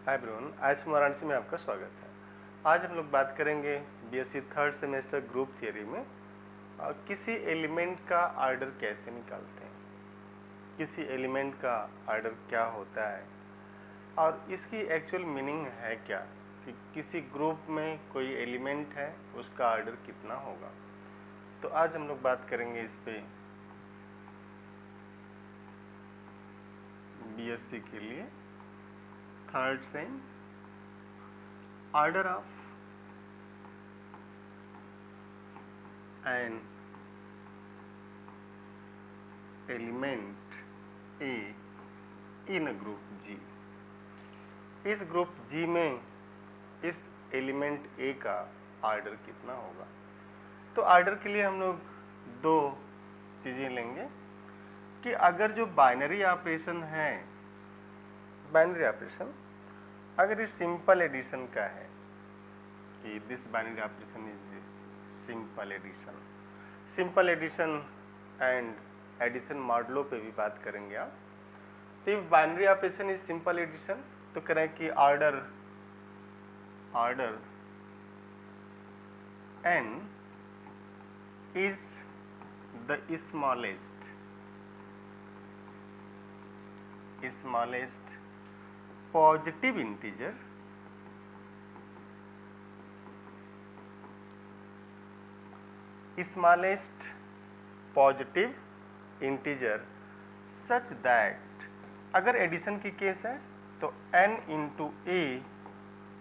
Hi everyone, आज वाराणसी में आपका स्वागत है। आज हम लोग बात करेंगे BSc third semester group theory में किसी एलिमेंट का ऑर्डर कैसे निकालते हैं, किसी एलिमेंट का ऑर्डर क्या होता है और इसकी एक्चुअल मीनिंग है क्या, कि किसी ग्रुप में कोई एलिमेंट है उसका ऑर्डर कितना होगा। तो आज हम लोग बात करेंगे इस पे बीएससी के लिए third sem order of an element a in group G. इस ग्रुप जी में इस एलिमेंट ए का ऑर्डर कितना होगा। तो ऑर्डर के लिए हम लोग दो चीज़ें लेंगे कि अगर जो बाइनरी ऑपरेशन है, बाइनरी ऑपरेशन अगर ये सिंपल एडिशन का है कि this binary operation is simple addition, simple addition and addition मॉडलों पे भी बात करेंगे आप। तो ये binary operation is simple addition, तो करें कि order n is the smallest positive integer such that अगर एडिशन की केस है तो n into a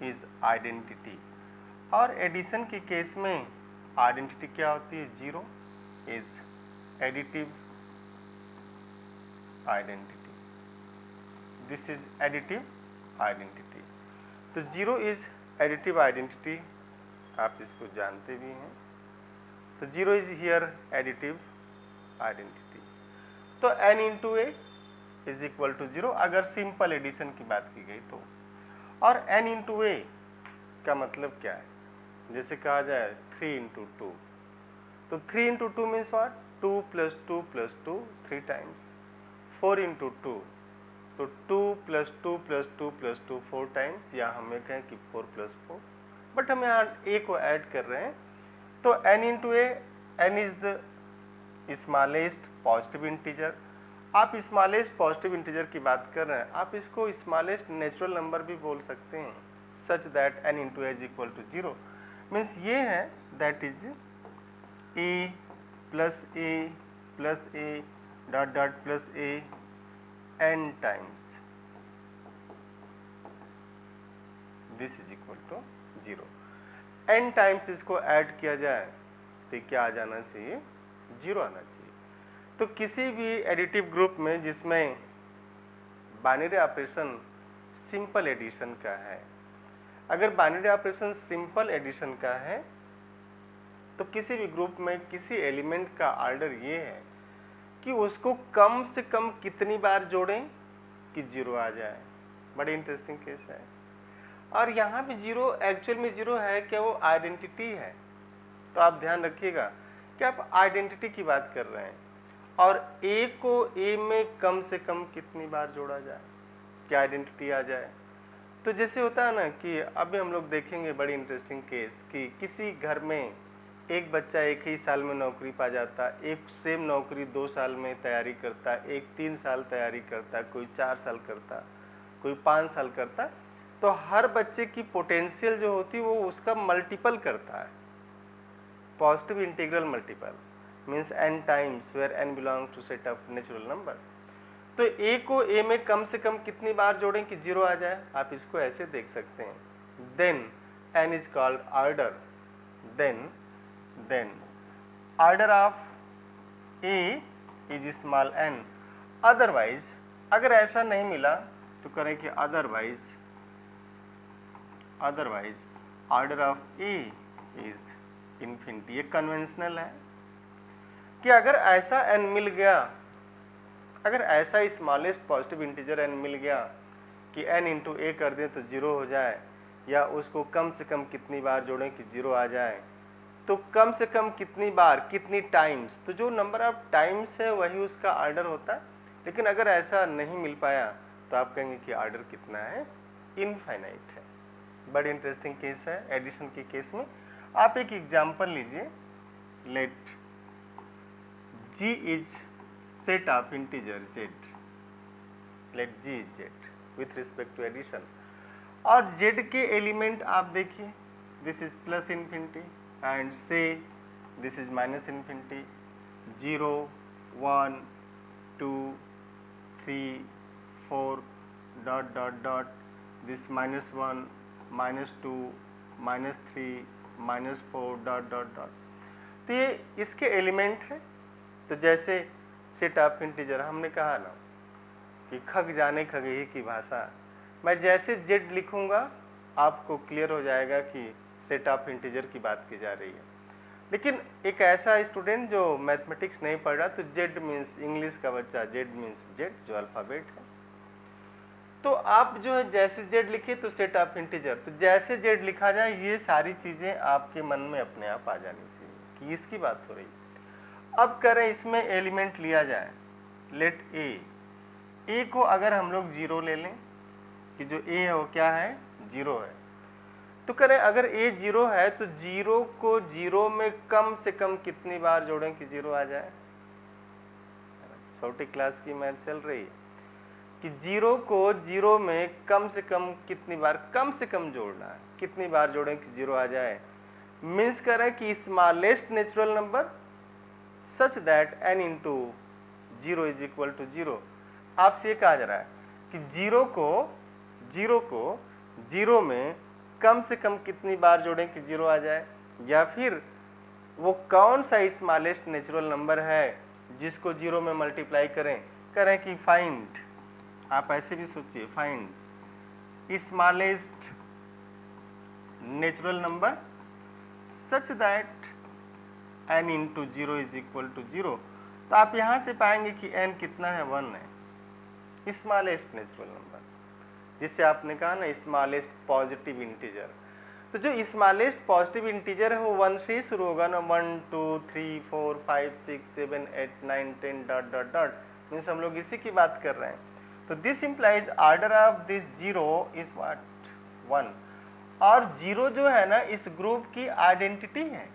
is identity, और एडिशन की केस में आइडेंटिटी क्या होती है, zero is additive identity, this is additive identity. तो जीरो इज एडिटिव आइडेंटिटी, आप इसको जानते भी हैं। तो zero is here additive identity. तो n into a is equal to zero अगर सिंपल एडिशन की बात की गई तो। और n इंटू ए का मतलब क्या है, जैसे कहा जाए 3 इंटू टू, तो 3 into two means what, 2 plus 2 plus 2 3 times. 4 into two, तो 2 प्लस 2 प्लस 2 प्लस 2 4 टाइम्स, या हमें कहें कि 4 प्लस 4, बट हम यहाँ ए को ऐड कर रहे हैं। तो n into A, n is the smallest positive integer. आप स्मॉलेस्ट पॉजिटिव इंटीजर की बात कर रहे हैं, आप इसको स्मॉलेस्ट नेचुरल नंबर भी बोल सकते हैं, such that n into a is equal to zero. Means ये है that is a plus a dot dot plus a n times, this is equal to zero. n times इसको add किया जाए तो क्या आ जाना चाहिए, जीरो आना चाहिए। तो किसी भी एडिटिव ग्रुप में जिसमें बाइनरी ऑपरेशन सिंपल एडिशन का है, अगर बाइनरी ऑपरेशन सिंपल एडिशन का है तो किसी भी ग्रुप में किसी एलिमेंट का ऑर्डर ये है कि उसको कम से कम कितनी बार जोड़ें कि जीरो आ जाए। बड़ी इंटरेस्टिंग केस है। और यहाँ भी जीरो एक्चुअल में जीरो है क्या, वो आइडेंटिटी है। तो आप ध्यान रखिएगा कि आप आइडेंटिटी की बात कर रहे हैं और ए को ए में कम से कम कितनी बार जोड़ा जाए कि आइडेंटिटी आ जाए। तो जैसे होता है ना कि अभी हम लोग देखेंगे बड़ी इंटरेस्टिंग केस कि किसी घर में एक बच्चा एक ही साल में नौकरी पा जाता, एक सेम नौकरी 2 साल में तैयारी करता, एक 3 साल तैयारी करता, कोई 4 साल करता, कोई 5 साल करता। तो हर बच्चे की पोटेंशियल जो होती है वो उसका मल्टीपल करता है, positive integral multiple means n times where n belong to set of natural number. तो a को a में कम से कम कितनी बार जोड़ें कि जीरो आ जाए। आप इसको ऐसे देख सकते हैं, then n is called order, then order of a is small n। Otherwise अगर ऐसा नहीं मिला तो करें कि otherwise order of a is infinity. ये कन्वेंशनल है कि अगर ऐसा n मिल गया, अगर ऐसा स्मॉलेस्ट पॉजिटिव इंटीजर n मिल गया कि n इंटू ए कर दें तो जीरो हो जाए, या उसको कम से कम कितनी बार जोड़ें कि जीरो आ जाए, तो कम से कम कितनी बार, कितनी टाइम्स, तो जो नंबर ऑफ टाइम्स है वही उसका ऑर्डर होता है। लेकिन अगर ऐसा नहीं मिल पाया तो आप कहेंगे कि ऑर्डर कितना है, इनफाइनाइट है। बड़ी इंटरेस्टिंग केस है एडिशन के केस में। आप एक एग्जांपल लीजिए, let g is set of integer z, let g is z with respect to addition, और z के एलिमेंट आप देखिए, this is plus infinity and say this is minus infinity, 0 1 2 3 4 dot dot dot, this -1 -2 -3 -4 dot dot dot. तो ये इसके element है। तो जैसे सेट ऑफ इंटीजर हमने कहा ना कि खग जाने खगेही की भाषा, मैं जैसे जेड लिखूंगा आपको क्लियर हो जाएगा कि सेट ऑफ इंटीजर की बात की जा रही है। लेकिन एक ऐसा स्टूडेंट जो मैथमेटिक्स नहीं पढ़ रहा, तो जेड मीन्स इंग्लिश का बच्चा, जेड मीन्स जेड जो अल्फ़ाबेट है, तो आप जो है जैसे जेड लिखिए तो सेट ऑफ इंटीजर, तो जैसे जेड लिखा जाए ये सारी चीज़ें आपके मन में अपने आप आ जानी चाहिए कि इसकी बात हो रही है। अब करें इसमें एलिमेंट लिया जाए, लेट ए को अगर हम लोग 0 ले लें कि जो ए है वो क्या है, 0 है, तो करें अगर ए 0 है तो 0 को 0 में कम से कम कितनी बार जोड़ें कि 0 आ जाए। छोटी क्लास की मैथ चल रही है कि 0 को 0 में कम से कम कितनी बार, कम से कम जोड़ना है, कितनी बार जोड़ें कि 0 आ जाए। मीन्स करें कि smallest natural number such that n into 0 is equal to 0। आपसे ये कहा जा रहा है कि 0 को 0 में कम से कम कितनी बार जोड़ें कि 0 आ जाए, या फिर वो कौन सा स्मॉलेस्ट नेचुरल नंबर है जिसको 0 में मल्टीप्लाई करें कि फाइंड, आप ऐसे भी सोचिए, find smallest natural number such that n into 0 is equal to 0। तो आप यहां से पाएंगे कि n कितना है, 1 है, स्मॉलेस्ट नेचुरल नंबर, जिससे आपने कहा ना स्मॉलेस्ट पॉजिटिव इंटीजर। तो जो स्मॉलेस्ट पॉजिटिव इंटीजर है वो 1 से ही शुरू होगा ना, 1 2 3 4 5 6 7 8 9 10 डॉट डॉट डॉट, मीन्स हम लोग इसी की बात कर रहे हैं। तो this implies order of this 0 is what, 1। और 0 जो है ना इस ग्रुप की आइडेंटिटी है।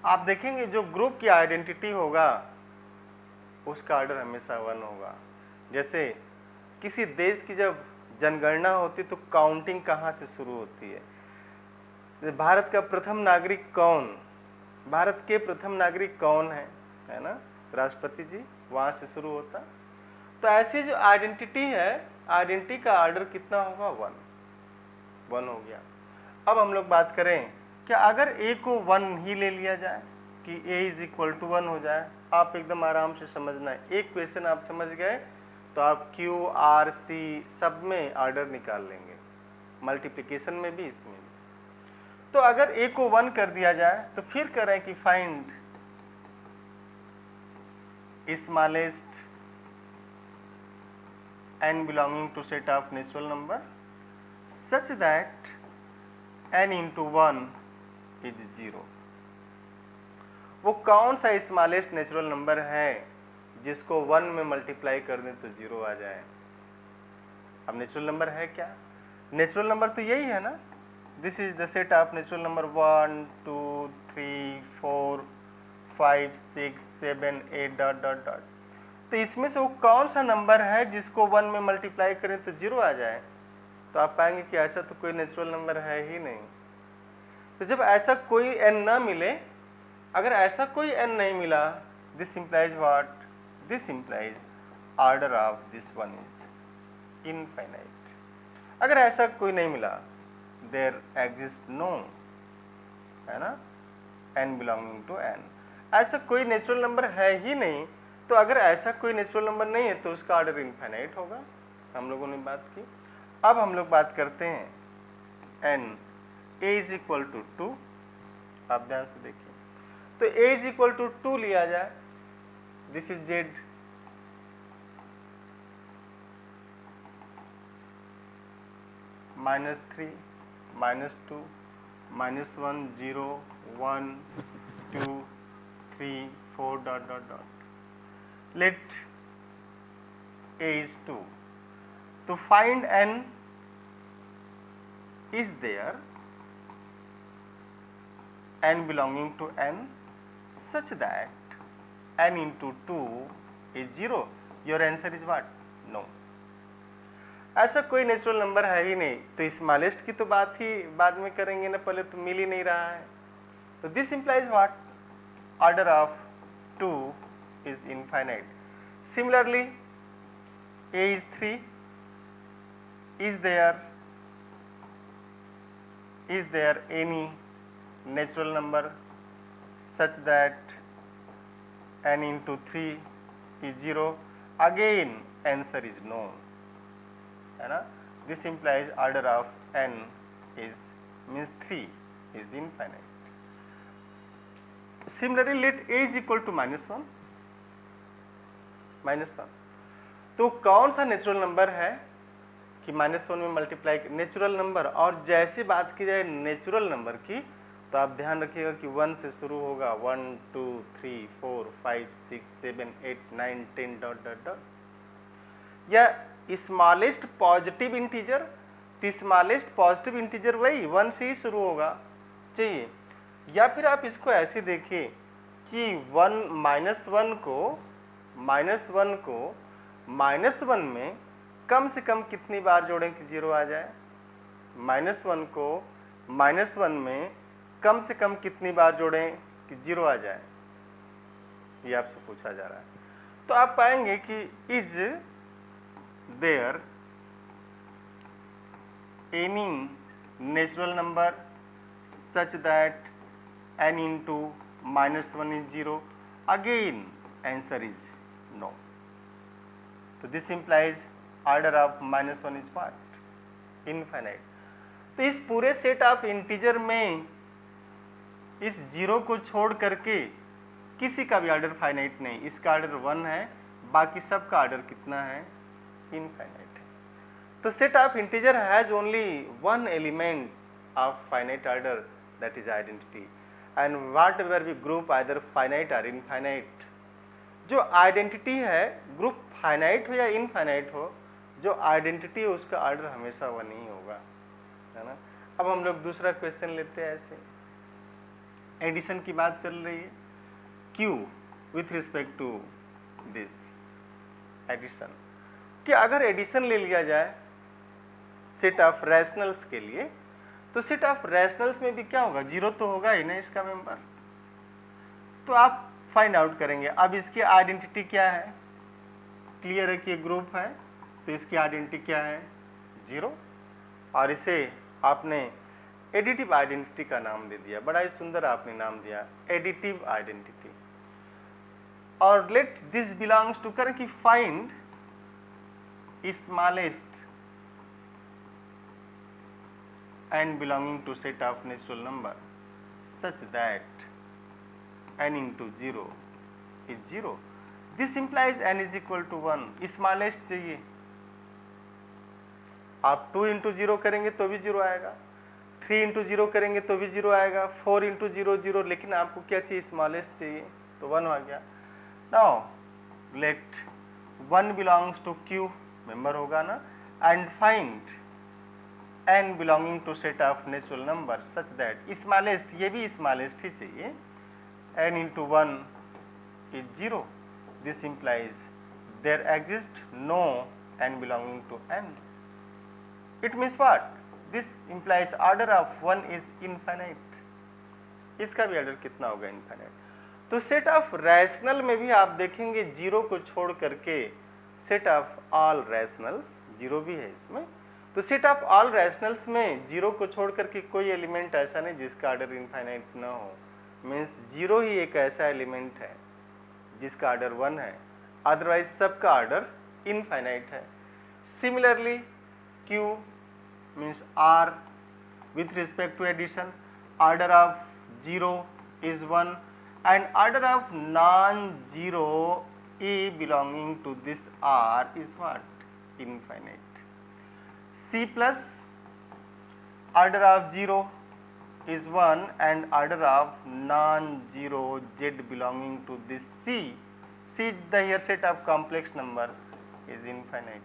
आप देखेंगे जो ग्रुप की आइडेंटिटी होगा उसका ऑर्डर हमेशा 1 होगा। जैसे किसी देश की जब जनगणना होती तो काउंटिंग कहाँ से शुरू होती है, भारत का प्रथम नागरिक कौन, भारत के प्रथम नागरिक कौन है ना, राष्ट्रपति जी, वहां से शुरू होता। तो ऐसी जो आइडेंटिटी है, आइडेंटिटी का ऑर्डर कितना होगा, 1 हो गया। अब हम लोग बात करें क्या अगर a को 1 ही ले लिया जाए कि a इज इक्वल टू 1 हो जाए, आप एकदम आराम से समझना है, एक क्वेश्चन आप समझ गए तो आप Q R C सब में ऑर्डर निकाल लेंगे, मल्टीप्लिकेशन में भी इसमें भी। तो अगर a को 1 कर दिया जाए तो फिर करें कि find smallest n belonging to set of natural number such that n into 1 is 0। वो कौन सा स्मॉलेस्ट नेचुरल नंबर है जिसको 1 में मल्टीप्लाई कर दें तो 0 आ जाए। अब नेचुरल नंबर है क्या, नेचुरल नंबर तो यही है ना, this is the set of natural number 1 2 3 4 5 6 7 8 dot dot dot. तो इसमें से वो कौन सा नंबर है जिसको 1 में मल्टीप्लाई करें तो 0 आ जाए। तो आप पाएंगे कि ऐसा तो कोई नेचुरल नंबर है ही नहीं। तो जब ऐसा कोई n ना मिले, अगर ऐसा कोई n नहीं मिला, this implies what, this implies order of this one is infinite. अगर ऐसा कोई नहीं मिला, देयर एग्जिस्ट नो, है ना, n बिलोंगिंग टू n, ऐसा कोई नेचुरल नंबर है ही नहीं। तो अगर ऐसा कोई नेचुरल नंबर नहीं है तो उसका ऑर्डर इनफाइनाइट होगा, हम लोगों ने बात की। अब हम लोग बात करते हैं n a is equal to 2, आप ध्यान से देखिए, तो a इज इक्वल टू 2 लिया जाए, this is z, -3 -2 -1 0 1 2 3 4 dot dot dot, let a is 2, तो find n is there, n belonging to n such that n into 2 is 0. Your answer is what? No. ऐसा कोई natural number है ही नहीं, तो smallest की तो बात ही बाद में करेंगे ना, पहले तो मिल ही नहीं रहा है. तो this implies what? Order of 2 is infinite. Similarly, a is 3. Is there any natural number such that n into 3 is 0? Again answer is no, है ना. This implies order of n is means 3 is infinite. Similarly, let a is equal to -1. तो कौन सा natural number है कि -1 में multiply natural number. और जैसे बात की जाए नेचुरल नंबर की, तो आप ध्यान रखिएगा कि 1 से शुरू होगा, 1 2 3 4 5 6 7 8 9 10 डॉट डॉट डॉट. या स्मॉलेस्ट पॉजिटिव इंटीजर, तो स्मॉलेस्ट पॉजिटिव इंटीजर वही 1 से ही शुरू होगा चाहिए. या फिर आप इसको ऐसे देखिए कि -1 को -1 में कम से कम कितनी बार जोड़ें कि 0 आ जाए. -1 को -1 में कम से कम कितनी बार जोड़ें कि 0 आ जाए, ये आपसे पूछा जा रहा है. तो आप पाएंगे कि is there any natural number such that n into -1 is 0. Again answer is no. So this implies order of -1 is what? Infinite. तो इस पूरे सेट ऑफ इंटीजर में इस 0 को छोड़ करके किसी का भी ऑर्डर फाइनाइट नहीं. इसका ऑर्डर 1 है, बाकी सब का ऑर्डर कितना है? इनफाइनाइट है. तो set of integer has only one element of finite order, that is identity. And whatever we group either finite और इनफाइनाइट, जो आइडेंटिटी है ग्रुप फाइनाइट हो या इनफाइनाइट हो, जो आइडेंटिटी है उसका ऑर्डर हमेशा 1 ही होगा, है ना. अब हम लोग दूसरा क्वेश्चन लेते हैं. ऐसे एडिशन की बात चल रही है. Q with respect to this addition, कि अगर एडिशन ले लिया जाए सेट ऑफ रैशनल्स के लिए, तो सेट ऑफ रैशनल्स में भी क्या होगा? 0 तो होगा ही ना इसका मेंबर. तो आप फाइंड आउट करेंगे. अब इसकी आइडेंटिटी क्या है? क्लियर है कि ग्रुप है, तो इसकी आइडेंटिटी क्या है? 0. और इसे आपने एडिटिव आइडेंटिटी का नाम दे दिया. बड़ा ही सुंदर आपने नाम दिया, एडिटिव आइडेंटिटी. और लेट दिस बिलोंग्स टू, करें कि find smallest n belonging to set of natural number such that n into 0 is 0. This implies n is equal to 1. Smallest चाहिए. आप 2 इंटू 0 करेंगे तो भी 0 आएगा, 3 इंटू 0 करेंगे तो भी 0 आएगा, 4 इंटू 0 0, लेकिन आपको क्या चाहिए? स्मॉलेस्ट चाहिए, तो 1 आ गया. Now let 1 belongs to Q, member होगा ना, and find n belonging to set of natural number such that smallest, ये भी smallest ही चाहिए, n into 1 is 0. This implies there exists no n belonging to n. It means what? This implies order of 1 is infinite. इसका भी order कितना होगा? Infinite. तो set of rational में भी आप देखेंगे 0 को छोड़ करके सेट ऑफ ऑल रैशनल्स, 0 भी है इसमें. तो सेट ऑफ ऑल रैशनल्स में 0 को छोड़ करके कोई एलिमेंट ऐसा नहीं जिसका ऑर्डर इनफाइनाइट ना हो. मीन्स 0 ही एक ऐसा एलिमेंट है जिसका ऑर्डर 1 है, अदरवाइज सबका ऑर्डर इनफाइनाइट है. Similarly Q means R with respect to addition, order of 0 is 1 and order of non-zero A belonging to this R is what? Infinite. C plus order of 0 is 1 and order of non-zero Z belonging to this C is the here set of complex number is infinite.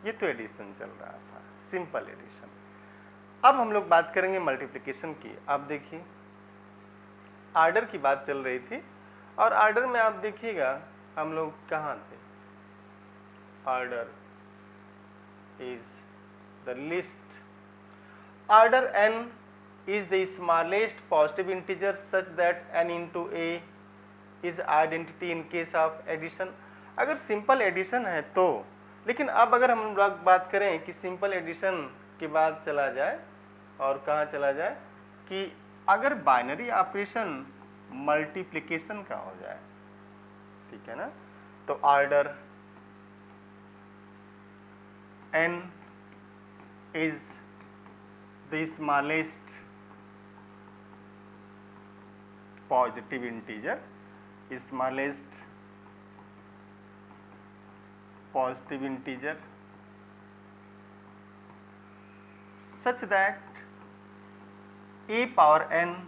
ये तो addition चल रहा था, simple addition. अब हम लोग बात करेंगे मल्टीप्लिकेशन की। आप देखिए आर्डर की बात चल रही थी, और आर्डर में आप देखिएगा हम लोग कहाँ थे। Order is the list. Order n is the smallest positive integer such that n into a is identity in case of addition. अगर सिंपल एडिशन है तो, लेकिन अब अगर हम लोग बात करें कि सिंपल एडिशन के बाद चला जाए और कहाँ चला जाए कि अगर बाइनरी ऑपरेशन मल्टीप्लिकेशन का हो जाए, ठीक है ना, तो order n is the smallest positive integer, smallest positive integer such that a power n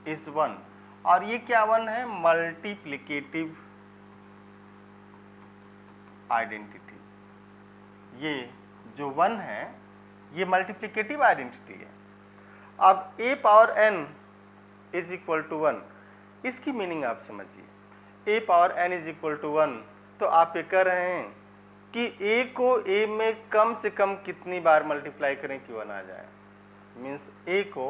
is 1, और ये क्या 1 है, मल्टीप्लिकेटिव आइडेंटिटी। ये जो 1 है ये मल्टीप्लिकेटिव आइडेंटिटी है। अब a power n is equal to 1, इसकी मीनिंग आप समझिए। a power n is equal to 1, तो आप ये कह रहे हैं कि a को a में कम से कम कितनी बार मल्टीप्लाई करें कि 1 आ जाए। मीन्स a को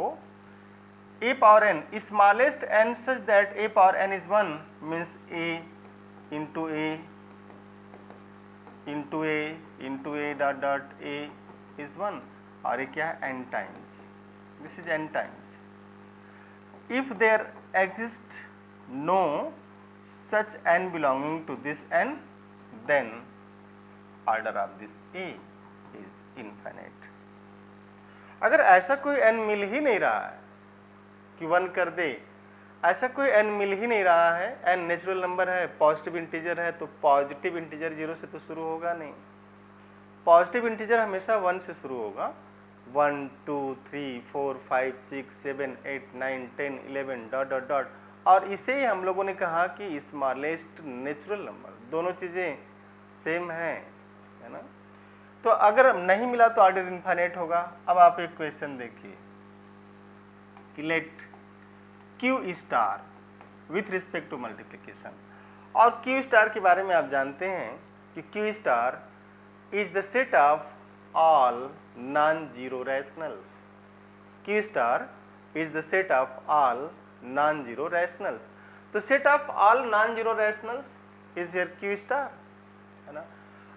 a power n smallest n such that a power n is 1 means a into a into a into a dot dot a is 1, और ये क्या है, n times. This is n times. If there exist no such n belonging to this n, then order of this a is infinite. अगर ऐसा कोई n मिल ही नहीं रहा है कि 1 कर दे, ऐसा कोई n मिल ही नहीं रहा है, n नेचुरल नंबर है, पॉजिटिव इंटीजर है, तो पॉजिटिव इंटीजर 0 से तो शुरू होगा नहीं। पॉजिटिव इंटीजर हमेशा 1 से शुरू होगा। 1 2 3 4 5 6 7 8 9 10 11 डॉट डॉट डॉट, और इसे ही हम लोगों ने कहा कि स्मॉलेस्ट नेचुरल नंबर, दोनों चीजें सेम है ना। तो अगर नहीं मिला तो ऑर्डर इनफाइनाइट होगा। अब आप एक क्वेश्चन देखिए कि let Q star with respect to multiplication, और Q स्टार के बारे में आप जानते हैं कि Q star is the set of all non zero rationals. Q star is the set of all non zero rationals. तो set of all non zero rationals is here Q star, है ना।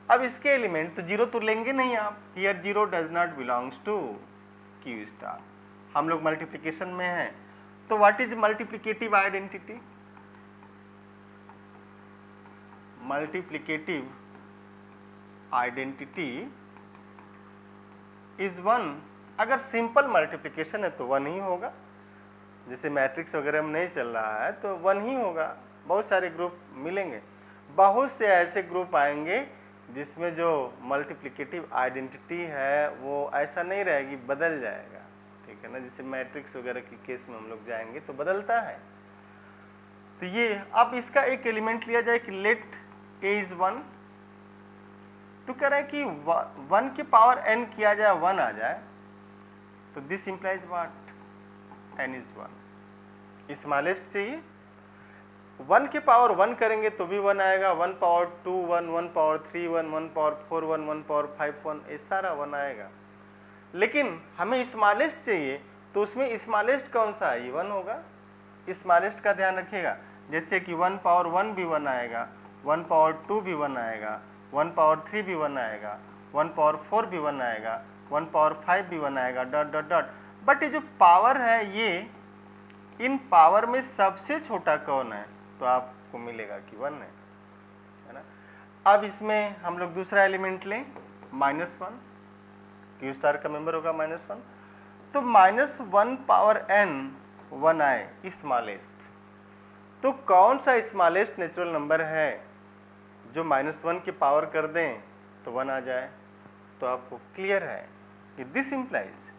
अब इसके एलिमेंट तो zero तो लेंगे नहीं आप, here zero does not belongs to Q star. हम लोग मल्टीप्लिकेशन में हैं, तो what is multiplicative identity? Multiplicative identity is 1। अगर सिंपल मल्टीप्लिकेशन है तो 1 ही होगा, जैसे मैट्रिक्स वगैरह में नहीं चल रहा है तो 1 ही होगा। बहुत सारे ग्रुप मिलेंगे, बहुत से ऐसे ग्रुप आएंगे जिसमें जो मल्टीप्लिकेटिव आइडेंटिटी है वो ऐसा नहीं रहेगी, बदल जाएगा, ठीक है ना। जैसे मैट्रिक्स वगैरह के केस में हम लोग जाएंगे तो बदलता है। तो ये अब इसका एक एलिमेंट लिया जाए कि लेट a इज 1, तो कह रहा है कि 1 के पावर n किया जाए 1 आ जाए, तो this implies what, n is 1। Smallest चाहिए, 1 के पावर 1 करेंगे तो भी 1 आएगा, 1 पावर 2 1, 1 पावर 3 1, 1 पावर 4 1, 1 पावर 5 1, ये सारा 1 आएगा। लेकिन हमें स्मॉलेस्ट चाहिए, तो उसमें स्मॉलेस्ट कौन सा है, ये 1 होगा। स्मॉलेस्ट का ध्यान रखिएगा, जैसे कि 1 पावर 1 भी 1 आएगा, 1 पावर 2 भी 1 आएगा, 1 पावर 3 भी 1 आएगा, 1 पावर 4 भी 1 आएगा, 1 पावर 5 भी 1 आएगा, डॉट डॉट डॉट। बट ये जो पावर है, ये इन पावर में सबसे छोटा कौन है, तो आपको मिलेगा कि 1 है ना। अब इसमें हम लोग दूसरा एलिमेंट लें, -1, Q स्टार का मेंबर होगा -1, तो -1 पावर n 1 आए स्मॉलेस्ट, तो कौन सा स्मॉलेस्ट नेचुरल नंबर है जो -1 की पावर कर दें तो 1 आ जाए। तो आपको क्लियर है कि दिस इंप्लाइज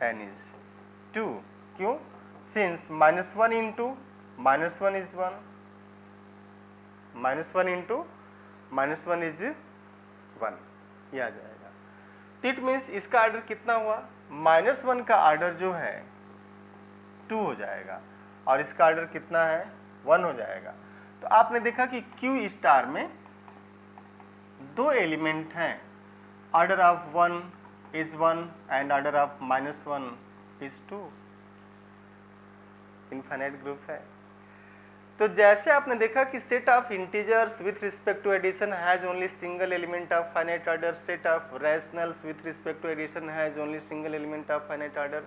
n इज 2। क्यों? Since -1 into -1 is 1, -1 into -1 is 1, ये आ जाएगा। तो इट मीन्स इसका आर्डर कितना हुआ, -1 का आर्डर जो है 2 हो जाएगा और इसका आर्डर कितना है 1 हो जाएगा। तो आपने देखा कि क्यू स्टार में 2 एलिमेंट हैं, order of 1 is 1 and order of -1 is 2, infinite group है। तो जैसे आपने देखा कि set of integers with respect to addition has only single element of finite order, set of rationals with respect to addition has only single element of finite order,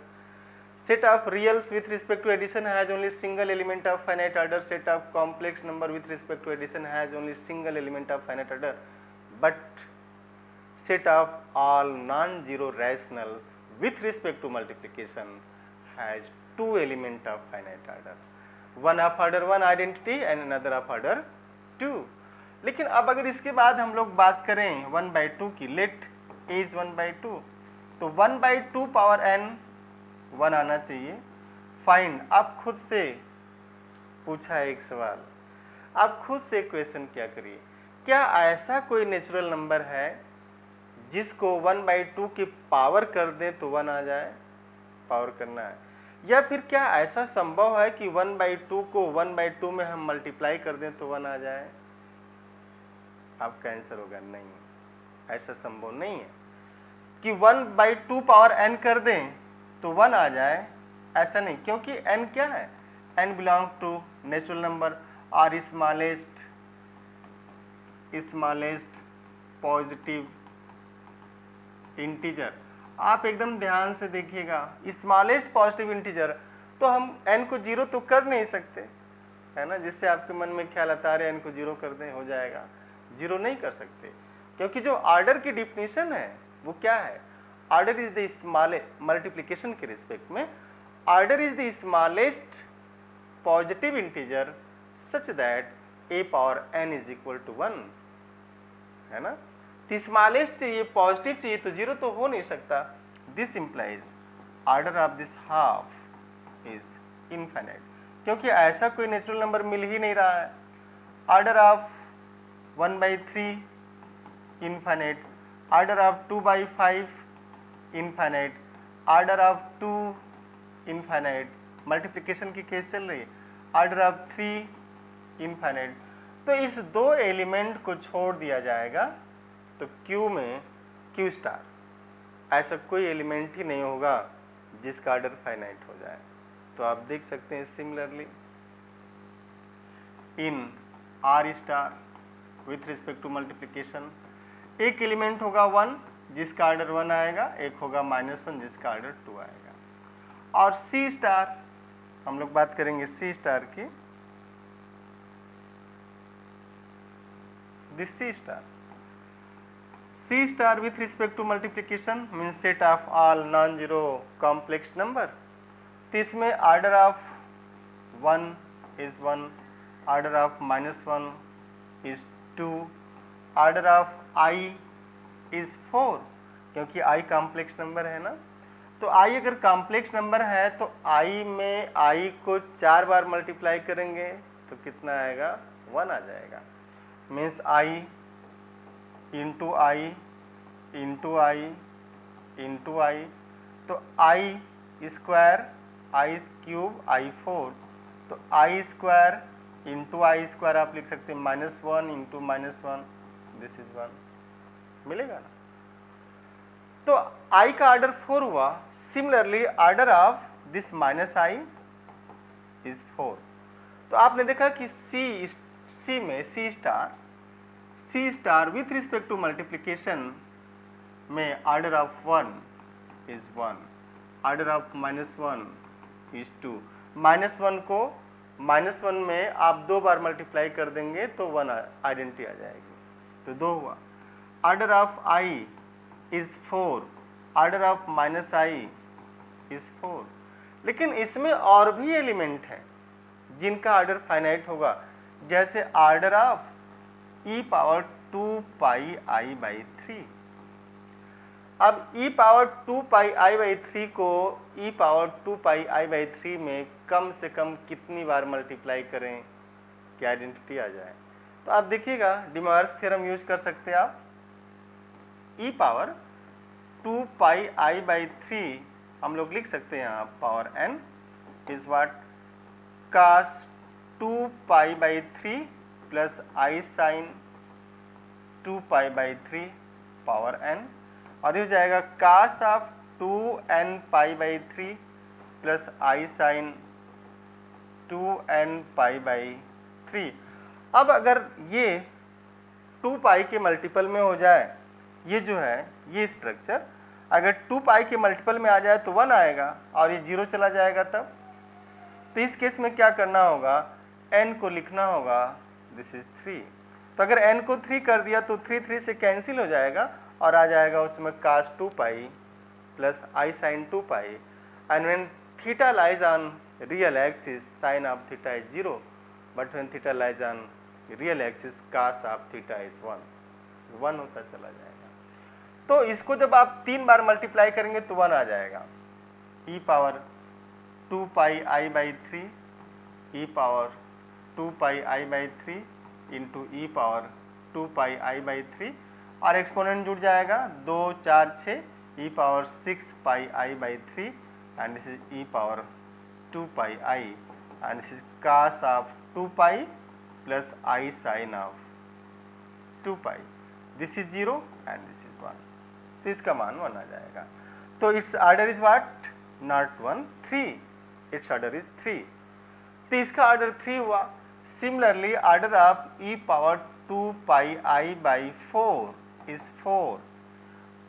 set of reals with respect to addition has only single element of finite order, set of complex number with respect to addition has only single element of finite order, but set of all non-zero rationals with respect to multiplication has 2 element of finite order, one of order 1 identity and another of order 2। लेकिन अब अगर इसके बाद हम लोग बात करें 1/2 की, लेट a is 1/2, तो 1/2 पावर n 1 आना चाहिए। फाइंड, आप खुद से पूछा है एक सवाल, आप खुद से क्वेश्चन क्या करिए, क्या ऐसा कोई नेचुरल नंबर है जिसको 1/2 की पावर कर दें तो 1 आ जाए, पावर करना है, या फिर क्या ऐसा संभव है कि 1/2 को 1/2 में हम मल्टीप्लाई कर दें तो 1 आ जाए? आपका आंसर होगा नहीं, ऐसा संभव नहीं है कि 1/2 पावर n कर दें तो 1 आ जाए, ऐसा नहीं, क्योंकि n क्या है, n belong to natural number और स्मॉलेस्ट पॉजिटिव इंटीजर। आप एकदम ध्यान से देखिएगा, स्मॉलेस्ट पॉजिटिव इंटीजर तो हम n को 0 तो कर नहीं सकते, है ना, जिससे आपके मन में ख्याल आता है n को 0 कर दें हो जाएगा, 0 नहीं कर सकते, क्योंकि जो ऑर्डर की डिफिनीशन है वो क्या है, order is the smallest, multiplication के रिस्पेक्ट में order is the smallest positive integer such that a power n is equal to 1, है ना। तो स्मॉलेस्ट चाहिए, पॉजिटिव चाहिए, तो 0 तो हो नहीं सकता। This implies order of this half is infinite, क्योंकि ऐसा कोई नेचुरल नंबर मिल ही नहीं रहा है। Order of 1/3 infinite, order of 2/5 infinite, order of 2 infinite, multiplication की केस चल रही है, ऑर्डर ऑफ 3 इनफाइनाइट। तो इस 2 एलिमेंट को छोड़ दिया जाएगा तो Q में Q स्टार ऐसा कोई एलिमेंट ही नहीं होगा जिसका ऑर्डर फाइनाइट हो जाए। तो आप देख सकते हैं similarly in R star with respect to multiplication, एक एलिमेंट होगा 1 जिसका ऑर्डर 1 आएगा, एक होगा -1 जिसका ऑर्डर 2 आएगा। और C स्टार, हम लोग बात करेंगे C स्टार की, this C star with respect to multiplication means set of all non-zero complex number। तो इसमें order of 1 is 1, order of -1 is 2, order of I is 4, क्योंकि I कॉम्प्लेक्स नंबर है ना। तो I अगर कॉम्प्लेक्स नंबर है तो I में I को 4 बार मल्टीप्लाई करेंगे तो कितना आएगा, 1 आ जाएगा। Means I into i into i into i, तो i square i cube i 4, तो i square into i square आप लिख सकते हैं -1 इंटू -1, दिस इज 1, मिलेगा ना। तो आई का ऑर्डर 4 हुआ, similarly order of this -i is 4। तो आपने देखा कि सी में C star with respect to multiplication में order of 1 is 1, order of -1 is 2, -1 को -1 में आप 2 बार मल्टीप्लाई कर देंगे तो 1 आइडेंटिटी आ जाएगी, तो 2 हुआ। Order of I is 4, order of -i is 4। लेकिन इसमें और भी एलिमेंट हैं जिनका ऑर्डर फाइनाइट होगा, जैसे order of e power 2πi/3। अब e पावर 2πi/3 को e पावर 2πi/3 में कम से कम कितनी बार मल्टीप्लाई करें कि आइडेंटिटी आ जाए। तो आप देखिएगा, डी मॉयर्स थ्योरम यूज कर सकते हैं आप। ई पावर 2 पाई आई बाई 3 हम लोग लिख सकते हैं यहाँ power n is what cos 2 pi by 3 plus i sine 2 pi by 3 power n, और ये हो जाएगा cos of 2n pi by 3 plus i sine 2n pi by 3। अब अगर ये 2 पाई के मल्टीपल में हो जाए, ये जो है ये स्ट्रक्चर अगर 2 पाई के मल्टीपल में आ जाए तो 1 आएगा और ये 0 चला जाएगा तब। तो इस केस में क्या करना होगा, n को लिखना होगा दिस इज 3। तो अगर n को 3 कर दिया तो 3 3 से कैंसिल हो जाएगा और आ जाएगा उसमें cos 2 pi plus i sine 2 pi, and when theta lies on real axis sine of theta is 0, but when theta lies on real axis cos of theta is 1 होता चला जाएगा। तो इसको जब आप 3 बार मल्टीप्लाई करेंगे तो 1 आ जाएगा। E power 2 pi i by 3, e power 2 pi i by 3 into e power 2 pi i by 3, और एक्सपोनेंट जुड़ जाएगा 2 4 6 e power 6 pi i by 3, and this is e power 2 pi i, and this is cos of 2 pi plus i sine of 2 pi, this is 0 and this is 1। तो इसका मान 1 आ जाएगा। तो it's order is what, not 1 3, it's order is 3। तो इसका order 3 हुआ। Similarly order of E power 2 pi i by 4 is 4।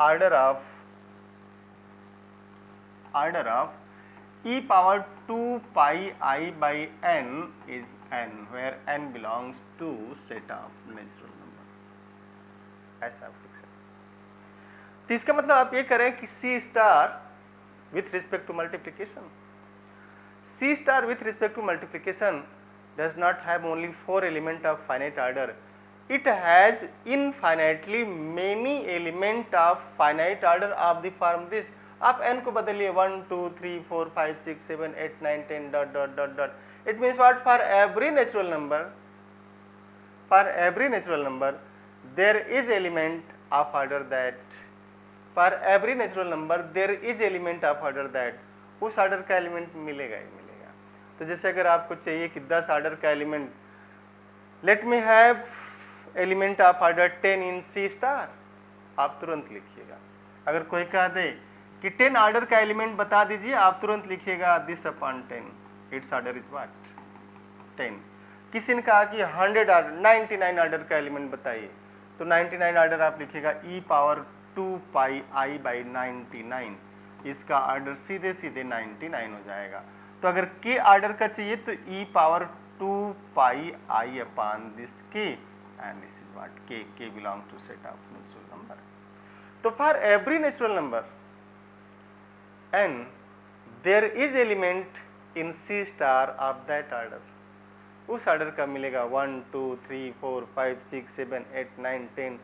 Order of e power 2 pi I by n is n, where n belongs to set of natural number, ऐसा आप लिख सकते हैं। तो इसका मतलब आप ये करें कि C star with respect to multiplication, C star with respect to multiplication does not have only 4 element of finite order, it has infinitely many element of finite order of the form this। आप n को बदलिए 1 2 3 4 5 6 7 8 9 10 dot dot dot dot, it means what, for every natural number there is element of order that, for every natural number there is element of order that, उस order का element मिलेगा ही मिलेगा। तो जैसे अगर आपको चाहिए कि 10 ऑर्डर का element, let me have element of order 10 in C star, आप तुरंत लिखिएगा। अगर कोई कह दे कि 10 ऑर्डर का एलिमेंट बता दीजिए, आप तुरंत लिखिएगा this upon 10, it's order is what 10। किसी ने कहा कि 100 ऑर्डर 99 ऑर्डर का एलिमेंट बताइए, तो 99 ऑर्डर आप लिखिएगा ई पावर 2 पाई आई बाई 99, इसका ऑर्डर सीधे सीधे 99 हो जाएगा। तो अगर के ऑर्डर का चाहिए तो e power 2 pi i upon this k, and this is what k belong to set of natural number. तो for every natural number n there is element in C star of that order, उस order का मिलेगा 1 2 3 4 5 6 7 8 9 10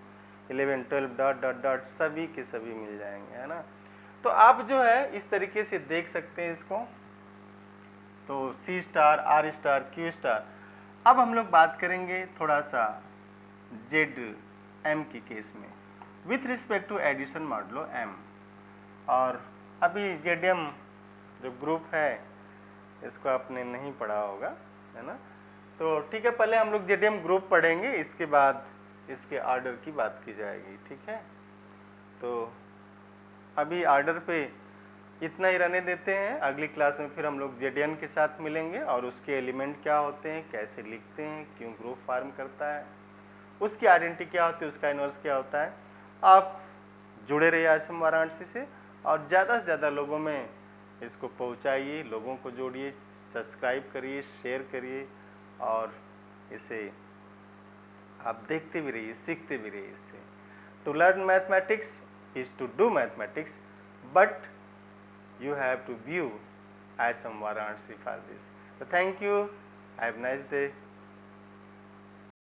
11 12 dot dot dot, सभी के सभी मिल जाएंगे, है ना। तो आप जो है इस तरीके से देख सकते हैं इसको। तो C star, R star, Q star. अब हम लोग बात करेंगे थोड़ा सा ZM की केस में with respect to addition modulo M। और अभी ZM जो ग्रुप है इसको आपने नहीं पढ़ा होगा, है ना। तो ठीक है, पहले हम लोग ZM ग्रुप पढ़ेंगे, इसके बाद इसके ऑर्डर की बात की जाएगी, ठीक है। तो अभी ऑर्डर पे इतना ही रहने देते हैं, अगली क्लास में फिर हम लोग ZN के साथ मिलेंगे और उसके एलिमेंट क्या होते हैं, कैसे लिखते हैं, क्यों ग्रुप फॉर्म करता है, उसकी आइडेंटिटी क्या होती है, उसका इनवर्स क्या होता है। आप जुड़े रहिए आसम वाराणसी से और ज़्यादा से ज़्यादा लोगों में इसको पहुंचाइए, लोगों को जोड़िए, सब्सक्राइब करिए, शेयर करिए, और इसे आप देखते भी रहिए, सीखते भी रहिए इससे। To learn mathematics is to do mathematics, but you have to view ISM Varanasi for this. So thank you. Have a nice day.